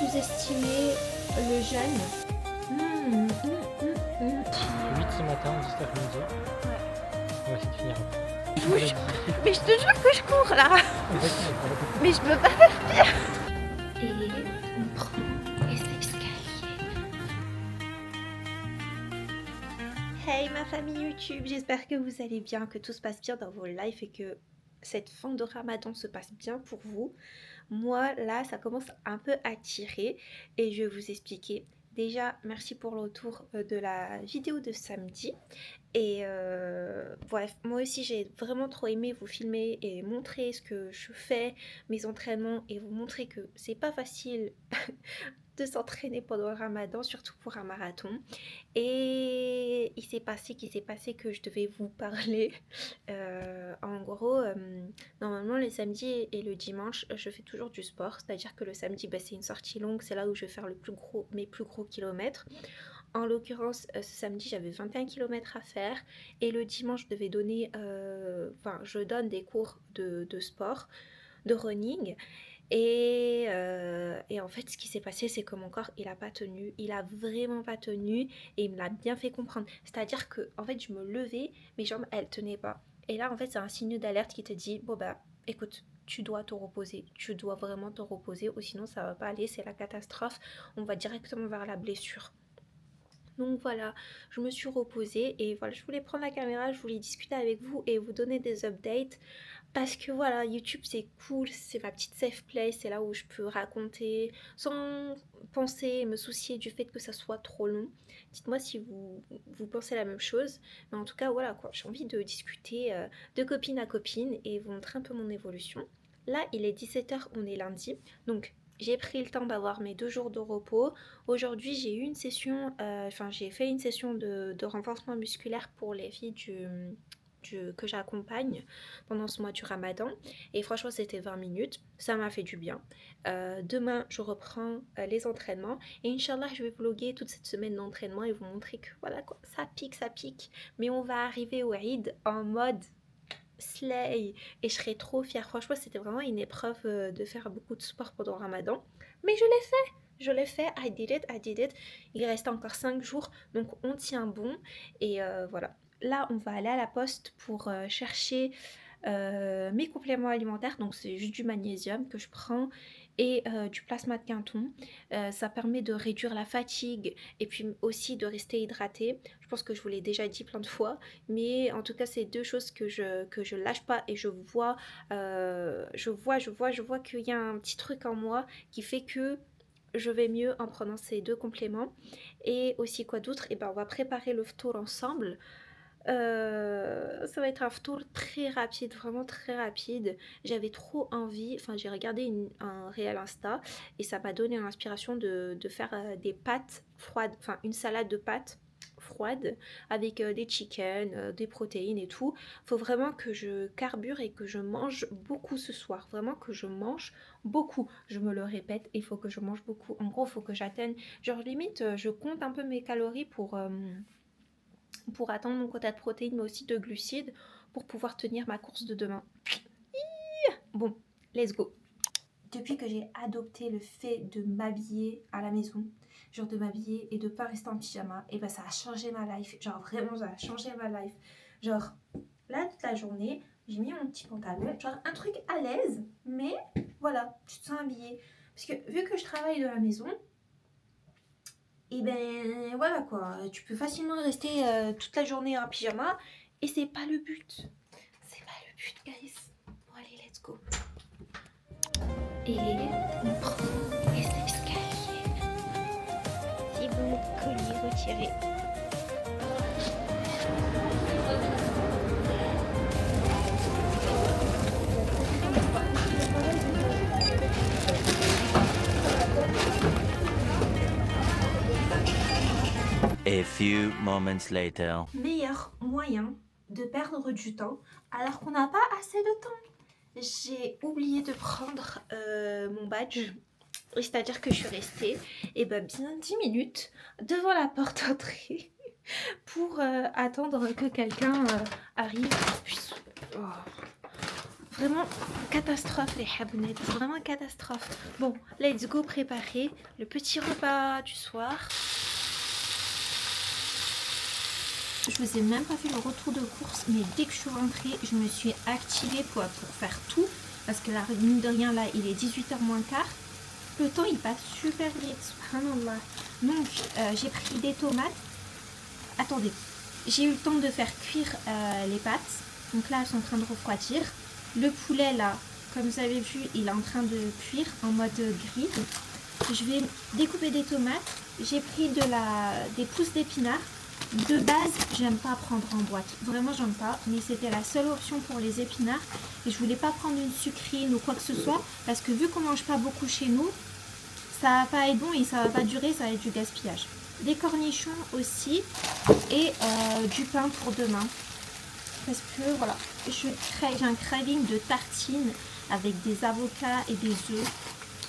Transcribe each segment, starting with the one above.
sous-estimer le jeûne. 8 ce matin, 10 l'après-midi. Ouais. On va essayer de finir après. Mais je te jure que je cours là. Mais je peux pas. Et on prend les escaliers. Hey ma famille YouTube, j'espère que vous allez bien, que tout se passe bien dans vos lives et que cette fin de Ramadan se passe bien pour vous. Moi là ça commence un peu à tirer et je vais vous expliquer. Déjà merci pour le retour de la vidéo de samedi. Et bref, moi aussi j'ai vraiment trop aimé vous filmer et montrer ce que je fais, mes entraînements et vous montrer que c'est pas facile de s'entraîner pendant le Ramadan, surtout pour un marathon. Et il s'est passé que je devais vous parler. En gros, normalement les samedis et le dimanche, je fais toujours du sport. C'est-à-dire que le samedi, c'est une sortie longue, c'est là où je vais faire mes plus gros kilomètres. En l'occurrence, ce samedi, j'avais 21 km à faire et le dimanche, je devais donner, je donne des cours de sport, de running. Et en fait, ce qui s'est passé, c'est que mon corps, il a pas tenu. Il a vraiment pas tenu et il me l'a bien fait comprendre. C'est-à-dire que, en fait, je me levais, mes jambes, elles tenaient pas. Et là, en fait, c'est un signe d'alerte qui te dit, bon bah, écoute, tu dois te reposer. Tu dois vraiment te reposer ou sinon ça va pas aller, c'est la catastrophe. On va directement vers la blessure. Donc voilà, je me suis reposée et voilà, je voulais prendre la caméra, je voulais discuter avec vous et vous donner des updates parce que voilà, YouTube c'est cool, c'est ma petite safe place, c'est là où je peux raconter sans penser et me soucier du fait que ça soit trop long. Dites-moi si vous pensez la même chose, mais en tout cas voilà quoi, j'ai envie de discuter de copine à copine et vous montrer un peu mon évolution. Là, il est 17h, on est lundi, donc j'ai pris le temps d'avoir mes 2 jours de repos. Aujourd'hui, j'ai eu une session, j'ai fait une session de renforcement musculaire pour les filles que j'accompagne pendant ce mois du Ramadan. Et franchement, c'était 20 minutes. Ça m'a fait du bien. Demain, je reprends les entraînements. Et Inch'Allah, je vais vlogger toute cette semaine d'entraînement et vous montrer que voilà quoi, ça pique. Mais on va arriver au Eid en mode slay et je serais trop fière. Franchement, c'était vraiment une épreuve de faire beaucoup de sport pendant le Ramadan. Mais je l'ai fait, I did it. Il reste encore 5 jours, donc on tient bon. Et voilà. Là, on va aller à la poste pour chercher mes compléments alimentaires. Donc, c'est juste du magnésium que je prends et du plasma de Quinton. Ça permet de réduire la fatigue et puis aussi de rester hydraté. Je pense que je vous l'ai déjà dit plein de fois, mais en tout cas, c'est deux choses que je lâche pas et je vois qu'il y a un petit truc en moi qui fait que je vais mieux en prenant ces deux compléments. Et aussi quoi d'autre? Et ben on va préparer le tour ensemble. Ça va être un tour très rapide, vraiment très rapide. J'avais trop envie, j'ai regardé un réel Insta et ça m'a donné l'inspiration de faire des pâtes froides, une salade de pâtes froide avec des chicken, des protéines et tout. Faut vraiment que je carbure et que je mange beaucoup ce soir. Vraiment que je mange beaucoup. Je me le répète, il faut que je mange beaucoup. En gros, il faut que j'atteigne. Genre limite, je compte un peu mes calories pour atteindre mon quota de protéines, mais aussi de glucides pour pouvoir tenir ma course de demain. Bon, let's go. Depuis que j'ai adopté le fait de m'habiller à la maison, genre de m'habiller et de pas rester en pyjama, et ben ça a changé ma life. Genre vraiment, ça a changé ma life. Genre là, toute la journée, j'ai mis mon petit pantalon, genre un truc à l'aise, mais voilà, tu te sens habillée. Parce que vu que je travaille de la maison, et ben voilà quoi, tu peux facilement rester toute la journée en pyjama et c'est pas le but. C'est pas le but, guys. Bon, allez, let's go. Et on prend les escaliers. Si bon collier retiré. A few moments later. Meilleur moyen de perdre du temps alors qu'on n'a pas assez de temps. J'ai oublié de prendre mon badge. C'est-à-dire que je suis restée bien 10 minutes devant la porte d'entrée pour attendre que quelqu'un arrive. Vraiment catastrophe les habounettes, vraiment catastrophe. Bon, let's go préparer le petit repas du soir. Je vous ai même pas fait le retour de course, mais dès que je suis rentrée, je me suis activée pour faire tout. Parce que là, mine de rien, là, il est 18h moins quart. Le temps, il passe super vite, subhanallah. Donc, j'ai pris des tomates. Attendez, j'ai eu le temps de faire cuire les pâtes. Donc là, elles sont en train de refroidir. Le poulet, là, comme vous avez vu, il est en train de cuire en mode gris. Je vais découper des tomates. J'ai pris des pousses d'épinards. De base, j'aime pas prendre en boîte. Vraiment, j'aime pas. Mais c'était la seule option pour les épinards. Et je voulais pas prendre une sucrine ou quoi que ce soit. Parce que vu qu'on mange pas beaucoup chez nous, ça va pas être bon et ça va pas durer, ça va être du gaspillage. Des cornichons aussi. Et du pain pour demain. Parce que voilà, j'ai un craving de tartines avec des avocats et des œufs.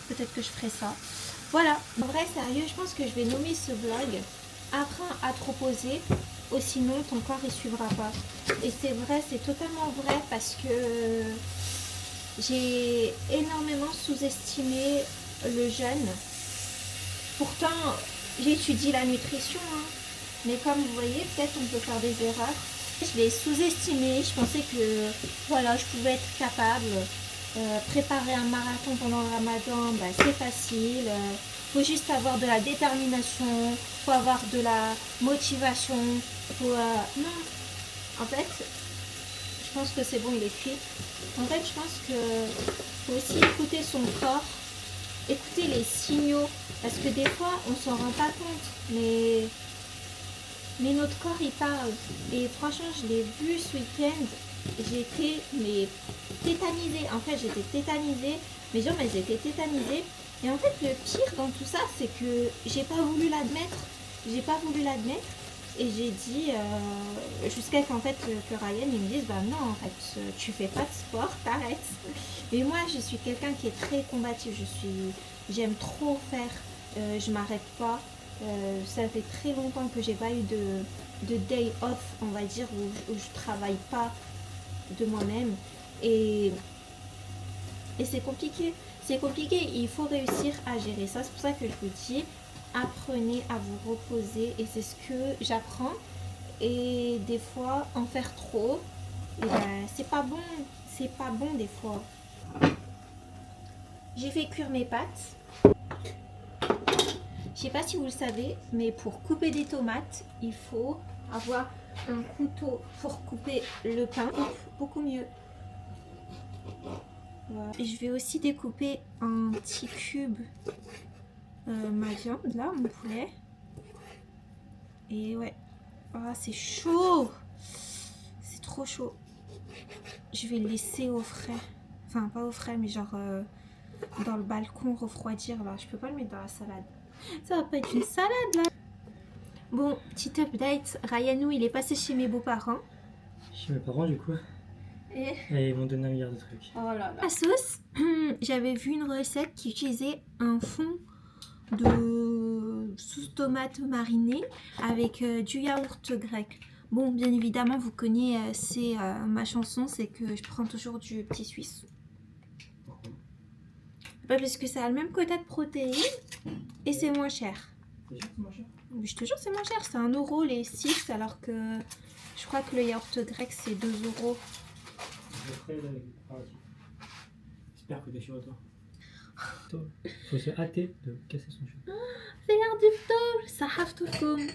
Peut-être que je ferai ça. Voilà. En vrai, sérieux, je pense que je vais nommer ce vlog Apprends à te reposer, ou sinon ton corps il suivra pas. Et c'est vrai, c'est totalement vrai parce que j'ai énormément sous-estimé le jeûne. Pourtant, j'étudie la nutrition, hein. Mais comme vous voyez, peut-être on peut faire des erreurs. Je l'ai sous-estimé, je pensais que voilà, je pouvais être capable. Préparer un marathon pendant le ramadan, bah, c'est facile. Faut juste avoir de la détermination, faut avoir de la motivation. Non, en fait, je pense que c'est bon, il est cuit. En fait, je pense que faut aussi écouter son corps, écouter les signaux, parce que des fois, on s'en rend pas compte, mais notre corps, il parle. Et franchement, je l'ai vu ce week-end, j'étais tétanisée. En fait, j'étais tétanisée, mes jambes, elles étaient tétanisées. Et en fait, le pire dans tout ça, c'est que j'ai pas voulu l'admettre. Et j'ai dit, jusqu'à qu'en fait, que Ryan, il me dise, bah non, en fait, tu fais pas de sport, t'arrêtes. Et moi, je suis quelqu'un qui est très combatif. J'aime trop faire, je m'arrête pas. Ça fait très longtemps que j'ai pas eu de day off, on va dire, où je travaille pas de moi-même. Et c'est compliqué. C'est compliqué, il faut réussir à gérer ça. C'est pour ça que je vous dis, apprenez à vous reposer. Et c'est ce que j'apprends. Et des fois, en faire trop, et ben, c'est pas bon. C'est pas bon des fois. J'ai fait cuire mes pâtes. Je sais pas si vous le savez, mais pour couper des tomates, il faut avoir un couteau pour couper le pain. Beaucoup mieux. Voilà. Et je vais aussi découper en petits cubes ma viande, là, mon poulet. Et ouais. Ah, c'est chaud! C'est trop chaud. Je vais le laisser au frais. Enfin, pas au frais, mais genre dans le balcon refroidir, là. Je peux pas le mettre dans la salade. Ça va pas être une salade, là. Bon, petit update. Ryanou, il est passé chez mes beaux-parents. Chez mes parents, du coup. Et ils m'ont donné 1 milliard de trucs. Oh là là. La sauce, j'avais vu une recette qui utilisait un fond de sauce tomate marinée avec du yaourt grec. Bon, bien évidemment, vous connaissez ma chanson, c'est que je prends toujours du petit suisse. Pourquoi? Bah, parce que ça a le même quota de protéines et c'est moins cher. T'es sûr que c'est moins cher? Je te jure, c'est moins cher. C'est 1 euro les 6, alors que je crois que le yaourt grec, c'est 2 euros. Je ferai avec les préparatifs. J'espère que t'es sûr de toi. Faut se hâter de casser son cheveu. C'est l'heure du ftour, ça haftourkoum.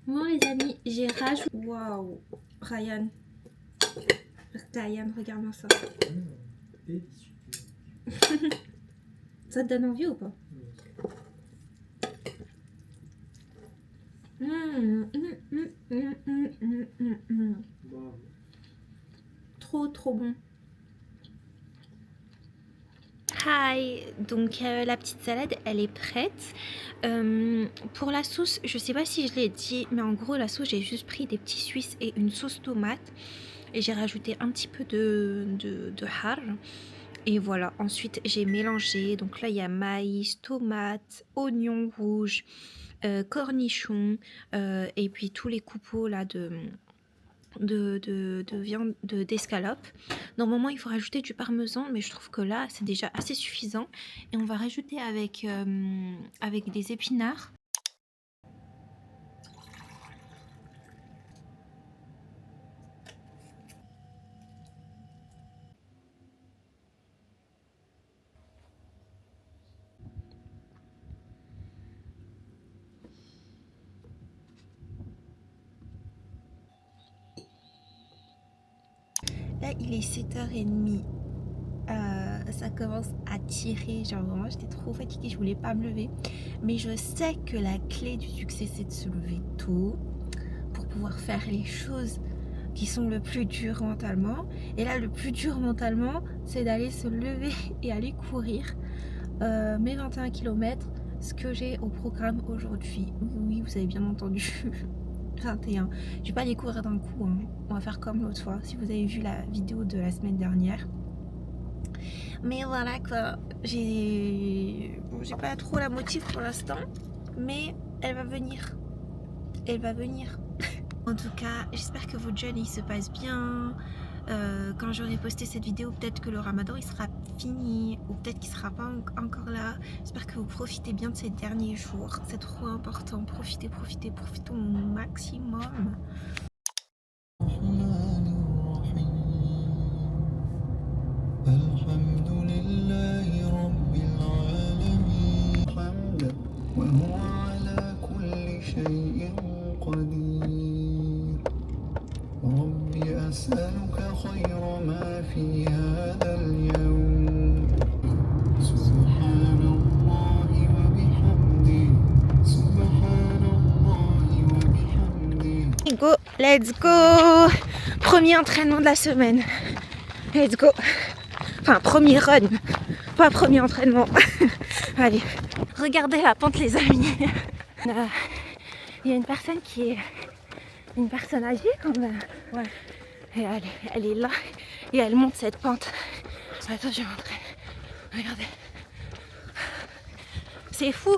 Bon les amis, j'ai rajouté... Waouh, Ryan, regarde-moi ça. Délicieux. Ça te donne envie ou pas? Wow. Trop bon. Hi, donc la petite salade elle est prête. Pour la sauce, je sais pas si je l'ai dit, mais en gros la sauce j'ai juste pris des petits suisses et une sauce tomate et j'ai rajouté un petit peu de har. Et voilà, ensuite j'ai mélangé, donc là il y a maïs, tomate, oignons rouges, cornichons et puis tous les coupeaux là de viande d'escalope. Normalement, il faut rajouter du parmesan, mais je trouve que là, c'est déjà assez suffisant. Et on va rajouter avec des épinards. Là, il est 7h30. Ça commence à tirer, genre vraiment j'étais trop fatiguée, je voulais pas me lever, mais je sais que la clé du succès c'est de se lever tôt pour pouvoir faire les choses qui sont le plus dures mentalement. Et là, le plus dur mentalement, c'est d'aller se lever et aller courir mes 21 km, ce que j'ai au programme aujourd'hui. Oui, vous avez bien entendu. 21. Je vais pas les courir d'un coup, hein. On va faire comme l'autre fois, si vous avez vu la vidéo de la semaine dernière. Mais voilà quoi, j'ai pas trop la motive pour l'instant, mais elle va venir. Elle va venir. En tout cas, j'espère que votre jeûne il se passe bien. Quand j'aurai posté cette vidéo, peut-être que le ramadan il sera fini, ou peut-être qu'il sera pas encore là. J'espère que vous profitez bien de ces derniers jours. C'est trop important. Profitez au maximum. أسألك خير ما في هذا اليوم سبحان الله وبحمده سبحان الله وبحمده. Go, let's go. Premier entraînement de la semaine. Let's go. Enfin, premier run, pas premier entraînement. Allez, regardez la pente les amis. Il y a une personne qui est une personne âgée quand même. Ouais. Et elle est là et elle monte cette pente. Attends, je vais montrer. Regardez. C'est fou.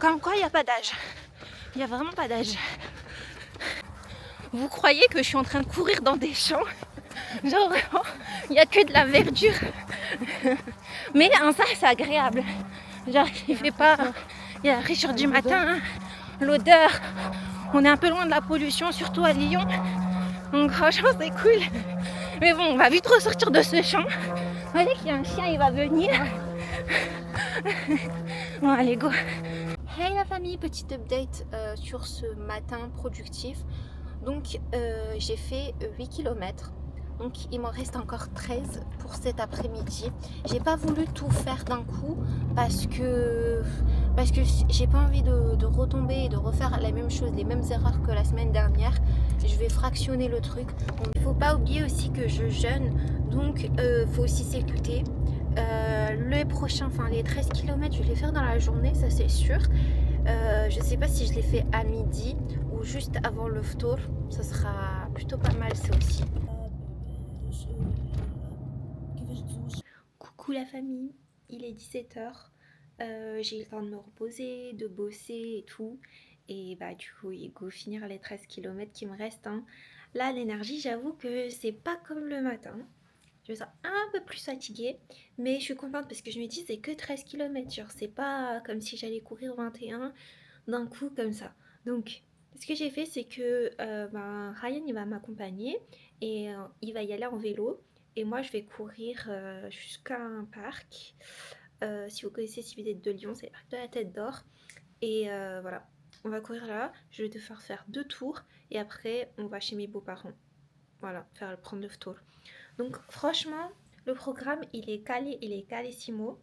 Comme quoi il n'y a pas d'âge. Il n'y a vraiment pas d'âge. Vous croyez que je suis en train de courir dans des champs? Genre vraiment, il n'y a que de la verdure. Mais en ça, c'est agréable. Genre, il fait pas... Il y a la fraîcheur du matin, l'odeur. On est un peu loin de la pollution, surtout à Lyon. Donc franchement, c'est cool. Mais bon, on va vite ressortir de ce champ. Vous voyez qu'il y a un chien, il va venir. Bon, allez, go. Hey la famille, petite update sur ce matin productif. Donc, j'ai fait 8 km. Donc, il m'en reste encore 13 pour cet après-midi. J'ai pas voulu tout faire d'un coup parce que j'ai pas envie de retomber et de refaire la même chose, les mêmes erreurs que la semaine dernière. Je vais fractionner le truc. Il faut pas oublier aussi que je jeûne, donc faut aussi s'écouter. Les prochains, enfin les 13 km, je vais les faire dans la journée, ça c'est sûr. Je sais pas si je les fais à midi ou juste avant le ftour. Ça sera plutôt pas mal ça aussi. Coucou la famille, il est 17h. J'ai eu le temps de me reposer, de bosser et tout. Et bah du coup, il faut finir les 13 km qui me restent, hein. Là, l'énergie, j'avoue que c'est pas comme le matin. Je me sens un peu plus fatiguée, mais je suis contente parce que je me dis c'est que 13 km. Genre, c'est pas comme si j'allais courir 21 d'un coup comme ça. Donc, ce que j'ai fait, c'est que Ryan, il va m'accompagner et il va y aller en vélo. Et moi, je vais courir jusqu'à un parc. Si vous connaissez, si vous êtes de Lyon, c'est le parc de la Tête d'Or. Et voilà, on va courir là. Je vais devoir faire 2 tours. Et après, on va chez mes beaux-parents. Voilà, prendre le tour. Donc, franchement, le programme, il est calissimo.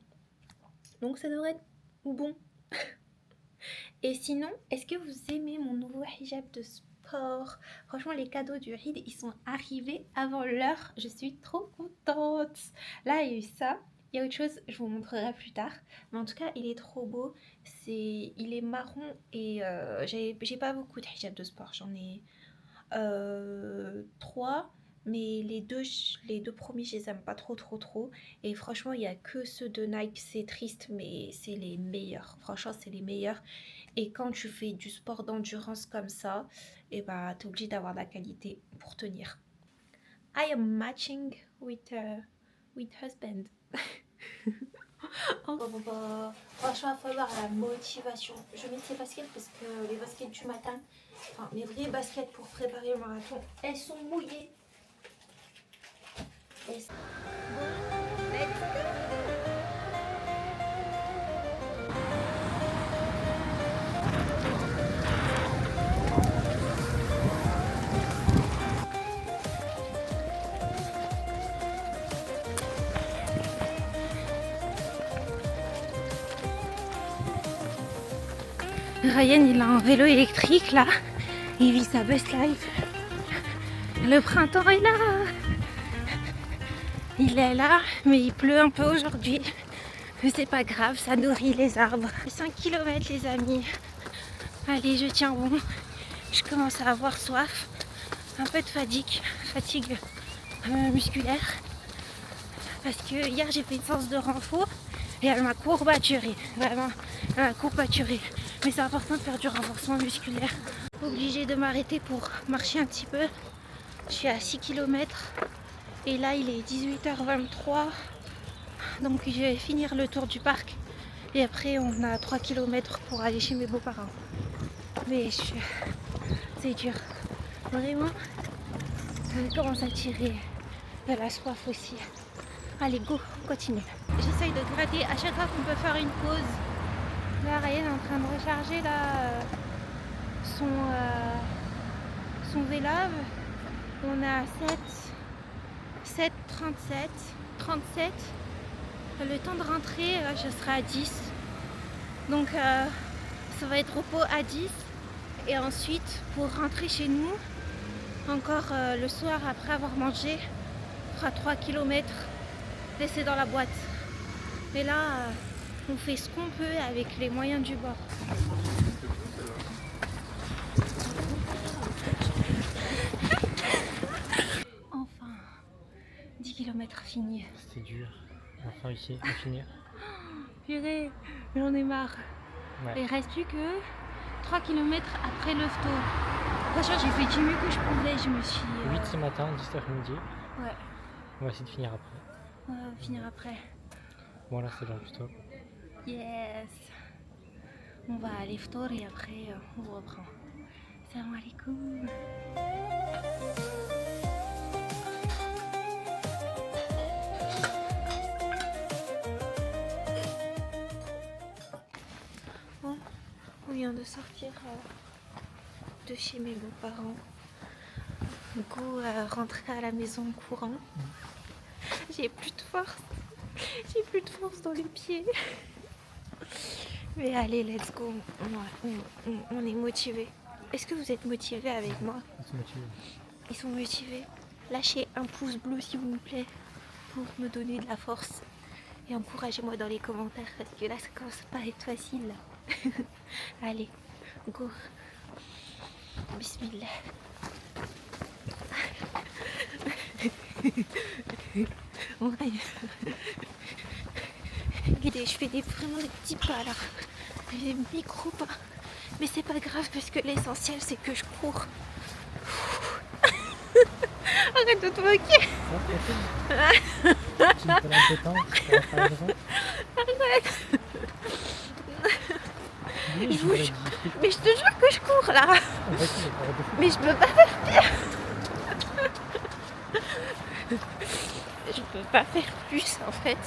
Donc, ça devrait être bon. Et sinon, est-ce que vous aimez mon nouveau hijab de sport? Franchement, les cadeaux du Eid, ils sont arrivés avant l'heure. Je suis trop contente. Là, il y a eu ça. Il y a autre chose, je vous montrerai plus tard. Mais en tout cas, il est trop beau. Il est marron et j'ai pas beaucoup de hijab de sport. J'en ai 3. Mais les deux premiers, je les aime pas trop. Et franchement, il y a que ceux de Nike. C'est triste, mais c'est les meilleurs. Franchement, c'est les meilleurs. Et quand tu fais du sport d'endurance comme ça, et bah, t'es obligé d'avoir de la qualité pour tenir. I am matching with husband. Franchement, il faut avoir la motivation. Je mets ces baskets parce que les baskets du matin, enfin mes vraies baskets pour préparer le marathon, elles sont mouillées. Bon, let's go. Ryan, il a un vélo électrique là, il vit sa best life. Le printemps est là. Il est là, mais il pleut un peu aujourd'hui. Mais c'est pas grave, ça nourrit les arbres. 5 km les amis. Allez, je tiens bon. Je commence à avoir soif. Un peu de fatigue musculaire. Parce que hier j'ai fait une séance de renfort et elle m'a courbaturée. Vraiment, elle m'a courbaturée. Mais c'est important de faire du renforcement musculaire. Obligée de m'arrêter pour marcher un petit peu. Je suis à 6 km. Et là il est 18h23. Donc je vais finir le tour du parc. Et après on a 3 km pour aller chez mes beaux-parents. Mais c'est dur. Vraiment, je commence à tirer de la soif aussi. Allez go, on continue. J'essaye de gratter à chaque fois qu'on peut faire une pause. Là Ryan est en train de recharger là, son vélave. On est à 37. Le temps de rentrer, je serai à 10. Donc ça va être repos à 10. Et ensuite, pour rentrer chez nous, encore le soir après avoir mangé, on fera 3 km laissés dans la boîte. Mais là, on fait ce qu'on peut avec les moyens du bord. Enfin, 10 km finis. C'était dur. Enfin réussi à finir. Purée, j'en ai marre. Ouais. Il reste plus que 3 km après le fto. Franchement, j'ai fait du mieux que je pouvais. Je me suis... 8 ce matin, 10 cet après-midi. Ouais, On va essayer de finir après. on va finir après. Bon là c'est l'heure du stop. Yes. On va aller ftour et après on reprend. Salam alaikum. Bon, on vient de sortir de chez mes beaux-parents. Go rentrer à la maison en courant. J'ai plus de force. J'ai plus de force dans les pieds. Mais allez, let's go. On est motivés. Est-ce que vous êtes motivés avec moi? Ils sont motivés. Ils sont motivés. Lâchez un pouce bleu s'il vous plaît pour me donner de la force. Et encouragez-moi dans les commentaires parce que là ça commence pas à être facile. Allez, go. Bismillah. Ouais. Regardez, je fais vraiment des petits pas là. Des micro pas. Mais c'est pas grave parce que l'essentiel c'est que je cours. Arrête de te moquer. Tu me donnes un peu de temps pour faire le rond. Arrête. Oui, Je je vous vous jure. Mais je te jure que je cours là. En fait, il est pas de fou. Mais je peux pas faire pire. Je peux pas faire plus en fait.